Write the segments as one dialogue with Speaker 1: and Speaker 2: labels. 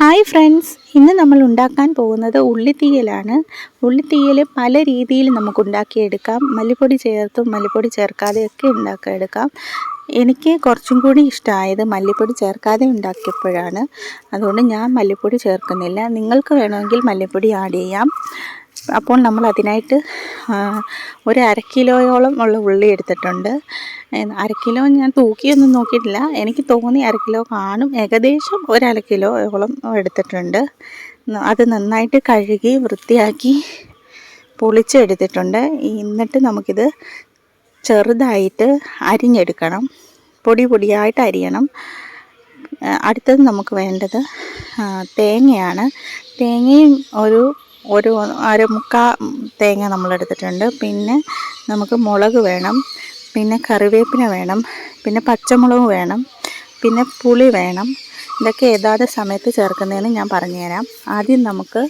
Speaker 1: Hi friends, ഇന്ന് നമ്മൾ ഉണ്ടാക്കാൻ പോകുന്നത് ഉള്ളിത്തീയലാണ്. ഉള്ളിത്തീയൽ പല രീതിയിൽ നമുക്ക് ഉണ്ടാക്കിയെടുക്കാം. മല്ലിപ്പൊടി ചേർത്തും മല്ലിപ്പൊടി ചേർക്കാതെയൊക്കെ ഉണ്ടാക്കിയെടുക്കാം. എനിക്ക് കുറച്ചും കൂടി ഇഷ്ടമായത് മല്ലിപ്പൊടി ചേർക്കാതെ ഉണ്ടാക്കിയപ്പോഴാണ്. അതുകൊണ്ട് ഞാൻ മല്ലിപ്പൊടി ചേർക്കുന്നില്ല. നിങ്ങൾക്ക് വേണമെങ്കിൽ മല്ലിപ്പൊടി ആഡ് ചെയ്യാം. അപ്പോൾ നമ്മൾ അതിനായിട്ട് ഒരു 1/2 കിലോയോളം ഉള്ള ഉള്ളി എടുത്തിട്ടുണ്ട്. 1/2 കിലോ ഞാൻ തൂക്കിയൊന്നും നോക്കിയിട്ടില്ല. എനിക്ക് തോന്നി 1/2 കിലോ കാണും. ഏകദേശം 1/2 കിലോയോളം എടുത്തിട്ടുണ്ട്. അത് നന്നായിട്ട് കഴുകി വൃത്തിയാക്കി പൊളിച്ചെടുത്തിട്ടുണ്ട്. എന്നിട്ട് നമുക്കിത് ചെറുതായിട്ട് അരിഞ്ഞെടുക്കണം. പൊടിയായിട്ട് അരിയണം. അടുത്തത് നമുക്ക് വേണ്ടത് തേങ്ങയാണ്. തേങ്ങയും ഒരു 1/4 തേങ്ങ നമ്മളെടുത്തിട്ടുണ്ട്. പിന്നെ നമുക്ക് മുളക് വേണം, പിന്നെ കറിവേപ്പില വേണം, പിന്നെ പച്ചമുളക് വേണം, പിന്നെ പുളി വേണം. ഇതൊക്കെ ഏതാതെ സമയത്ത് ചേർക്കുന്നതെന്ന് ഞാൻ പറഞ്ഞുതരാം. ആദ്യം നമുക്ക്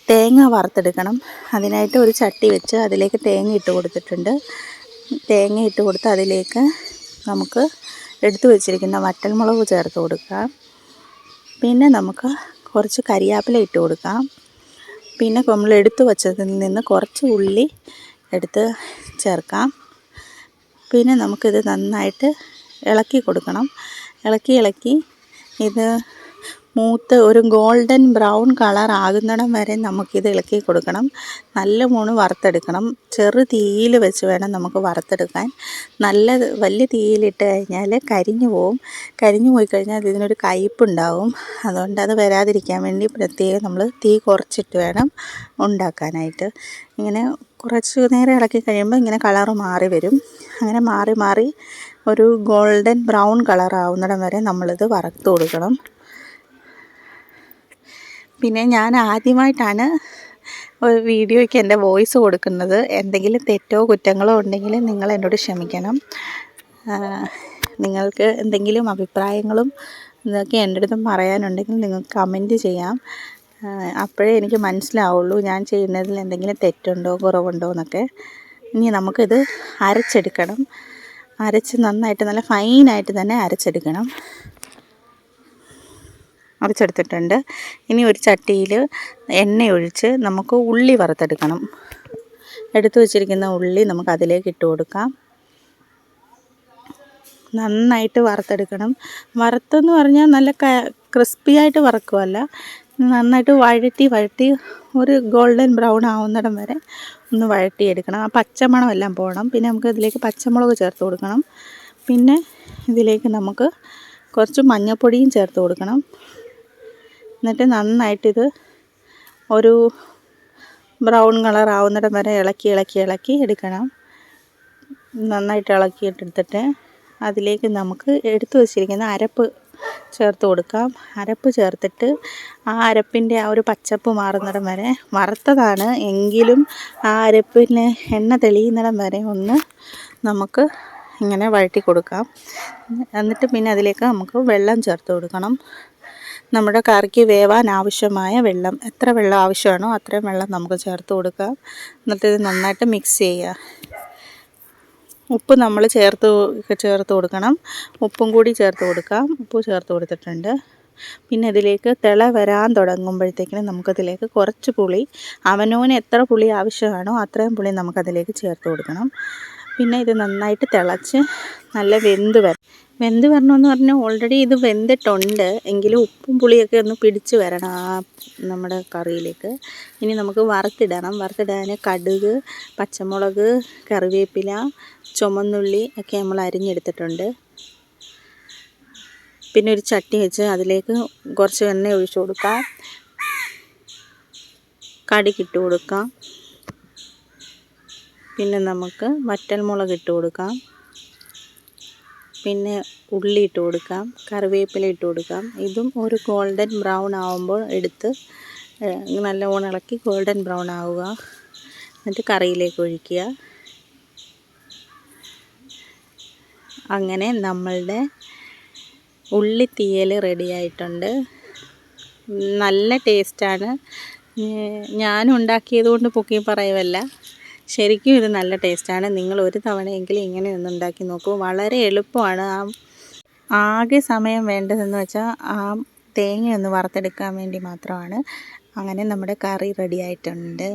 Speaker 1: തേങ്ങ വറുത്തെടുക്കണം. അതിനായിട്ട് ഒരു ചട്ടി വെച്ച് അതിലേക്ക് തേങ്ങ ഇട്ട് കൊടുത്തിട്ടുണ്ട്. തേങ്ങ ഇട്ട് കൊടുത്ത് അതിലേക്ക് നമുക്ക് എടുത്തു വച്ചിരിക്കുന്ന വറ്റൽമുളക് ചേർത്ത് കൊടുക്കാം. പിന്നെ നമുക്ക് കുറച്ച് കരിയാപ്പില ഇട്ട് കൊടുക്കാം. പിന്നെ നമ്മൾ എടുത്തു വച്ചതിൽ നിന്ന് കുറച്ച് ഉള്ളി എടുത്ത് ചേർക്കാം. പിന്നെ നമുക്കിത് നന്നായിട്ട് ഇളക്കി കൊടുക്കണം. ഇളക്കി ഇത് മൂത്ത് ഒരു ഗോൾഡൻ ബ്രൗൺ കളർ ആകുന്നിടം വരെ നമുക്കിത് ഇളക്കി കൊടുക്കണം. നല്ലവണ്ണം വറുത്തെടുക്കണം. ചെറു തീയിൽ വെച്ച് വേണം നമുക്ക് വറുത്തെടുക്കാൻ. വലിയ തീയിലിട്ട് കഴിഞ്ഞാൽ കരിഞ്ഞു പോവും. കരിഞ്ഞു പോയി കഴിഞ്ഞാൽ ഇതിനൊരു കയ്പ്പുണ്ടാവും. അതുകൊണ്ട് അത് വരാതിരിക്കാൻ വേണ്ടി പ്രത്യേകം നമ്മൾ തീ കുറച്ചിട്ട് വേണം ഉണ്ടാക്കാനായിട്ട്. ഇങ്ങനെ കുറച്ച് നേരം ഇളക്കി കഴിയുമ്പോൾ ഇങ്ങനെ കളറ് മാറി വരും. അങ്ങനെ മാറി ഒരു ഗോൾഡൻ ബ്രൗൺ കളർ ആവുന്നിടം വരെ നമ്മളിത് വറുത്ത് കൊടുക്കണം. പിന്നെ ഞാൻ ആദ്യമായിട്ടാണ് ഒരു വീഡിയോയ്ക്ക് എൻ്റെ വോയിസ് കൊടുക്കുന്നത്. എന്തെങ്കിലും തെറ്റോ കുറ്റങ്ങളോ ഉണ്ടെങ്കിൽ നിങ്ങൾ എന്നോട് ക്ഷമിക്കണം. നിങ്ങൾക്ക് എന്തെങ്കിലും അഭിപ്രായങ്ങളും ഇതൊക്കെ എൻ്റെ അടുത്തും പറയാനുണ്ടെങ്കിൽ നിങ്ങൾക്ക് കമൻറ്റ് ചെയ്യാം. അപ്പോഴേ എനിക്ക് മനസ്സിലാവുള്ളൂ ഞാൻ ചെയ്യുന്നതിൽ എന്തെങ്കിലും തെറ്റുണ്ടോ കുറവുണ്ടോ എന്നൊക്കെ. ഇനി നമുക്കിത് അരച്ചെടുക്കണം. അരച്ച് നന്നായിട്ട് നല്ല ഫൈനായിട്ട് തന്നെ അരച്ചെടുക്കണം. അരച്ചെടുത്തിട്ടുണ്ട്. ഇനി ഒരു ചട്ടിയിൽ എണ്ണ ഒഴിച്ച് നമുക്ക് ഉള്ളി വറുത്തെടുക്കണം. എടുത്തു വച്ചിരിക്കുന്ന ഉള്ളി നമുക്ക് അതിലേക്ക് ഇട്ട് കൊടുക്കാം. നന്നായിട്ട് വറുത്തെടുക്കണം. വറുത്തെന്ന് പറഞ്ഞാൽ നല്ല ക്രിസ്പിയായിട്ട് വറക്കുമല്ല, നന്നായിട്ട് വഴറ്റി ഒരു ഗോൾഡൻ ബ്രൗൺ ആവുന്നിടം വരെ ഒന്ന് വഴറ്റിയെടുക്കണം. ആ പച്ചമണം എല്ലാം പോകണം. പിന്നെ നമുക്ക് ഇതിലേക്ക് പച്ചമുളക് ചേർത്ത് കൊടുക്കണം. പിന്നെ ഇതിലേക്ക് നമുക്ക് കുറച്ച് മഞ്ഞൾപ്പൊടിയും ചേർത്ത് കൊടുക്കണം. എന്നിട്ട് നന്നായിട്ടിത് ഒരു ബ്രൗൺ കളർ ആവുന്നിടം വരെ ഇളക്കി എടുക്കണം. നന്നായിട്ട് ഇളക്കിയിട്ടെടുത്തിട്ട് അതിലേക്ക് നമുക്ക് എടുത്തു വച്ചിരിക്കുന്ന അരപ്പ് ചേർത്ത് കൊടുക്കാം. അരപ്പ് ചേർത്തിട്ട് ആ അരപ്പിൻ്റെ ആ ഒരു പച്ചപ്പ് മാറുന്നിടം വരെ, വറുത്തതാണ് എങ്കിലും ആ അരപ്പിന് എണ്ണ തെളിയുന്നിടം വരെ ഒന്ന് നമുക്ക് ഇങ്ങനെ വഴറ്റി കൊടുക്കാം. എന്നിട്ട് പിന്നെ അതിലേക്ക് നമുക്ക് വെള്ളം ചേർത്ത് കൊടുക്കണം. നമ്മുടെ കറിക്ക് വേവാൻ ആവശ്യമായ വെള്ളം, എത്ര വെള്ളം ആവശ്യമാണോ അത്രയും വെള്ളം നമുക്ക് ചേർത്ത് കൊടുക്കാം. എന്നിട്ട് ഇത് നന്നായിട്ട് മിക്സ് ചെയ്യുക. ഉപ്പ് നമ്മൾ ചേർത്ത് കൊടുക്കണം. ഉപ്പും കൂടി ചേർത്ത് കൊടുക്കാം. ഉപ്പ് ചേർത്ത് കൊടുത്തിട്ടുണ്ട്. പിന്നെ ഇതിലേക്ക് തിള വരാൻ തുടങ്ങുമ്പോഴത്തേക്കിനും നമുക്കതിലേക്ക് കുറച്ച് പുളി, അവനവന് എത്ര പുളി ആവശ്യമാണോ അത്രയും പുളി നമുക്കതിലേക്ക് ചേർത്ത് കൊടുക്കണം. പിന്നെ ഇത് നന്നായിട്ട് തിളച്ച് നല്ല വെന്ത് വരണമെന്ന് പറഞ്ഞാൽ ഓൾറെഡി ഇത് വെന്തിട്ടുണ്ട്, എങ്കിലും ഉപ്പും പുളിയൊക്കെ ഒന്ന് പിടിച്ച് വരണം നമ്മുടെ കറിയിലേക്ക്. ഇനി നമുക്ക് വറുത്തിടാൻ കടുക്, പച്ചമുളക്, കറിവേപ്പില, ചുമന്നുള്ളി ഒക്കെ നമ്മൾ അരിഞ്ഞെടുത്തിട്ടുണ്ട്. പിന്നെ ഒരു ചട്ടി വെച്ച് അതിലേക്ക് കുറച്ച് എണ്ണ ഒഴിച്ചു കൊടുക്കാം. കടുകിട്ട് കൊടുക്കാം. പിന്നെ നമുക്ക് വറ്റൽമുളക് ഇട്ട് കൊടുക്കാം. പിന്നെ ഉള്ളി ഇട്ട് കൊടുക്കാം. കറിവേപ്പില ഇട്ട് കൊടുക്കാം. ഇതും ഒരു ഗോൾഡൻ ബ്രൗൺ ആവുമ്പോൾ എടുത്ത് നല്ലവണ്ണം ഇളക്കി ഗോൾഡൻ ബ്രൗൺ ആവുക. എന്നിട്ട് കറിയിലേക്ക് ഒഴിക്കുക. അങ്ങനെ നമ്മളുടെ ഉള്ളിത്തീയൽ റെഡി ആയിട്ടുണ്ട്. നല്ല ടേസ്റ്റാണ്. ഞാൻ ഉണ്ടാക്കിയത് കൊണ്ട് പൊക്കി പറയുമല്ല, ശരിക്കും ഇത് നല്ല ടേസ്റ്റാണ്. നിങ്ങൾ ഒരു തവണയെങ്കിലും ഇങ്ങനെ ഒന്ന് ഉണ്ടാക്കി നോക്കൂ. വളരെ എളുപ്പമാണ്. ആകെ സമയം വേണ്ടതെന്ന് വെച്ചാൽ ആ തേങ്ങ ഒന്ന് വറുത്തെടുക്കാൻ വേണ്ടി മാത്രമാണ്. അങ്ങനെ നമ്മുടെ കറി റെഡി ആയിട്ടുണ്ട്.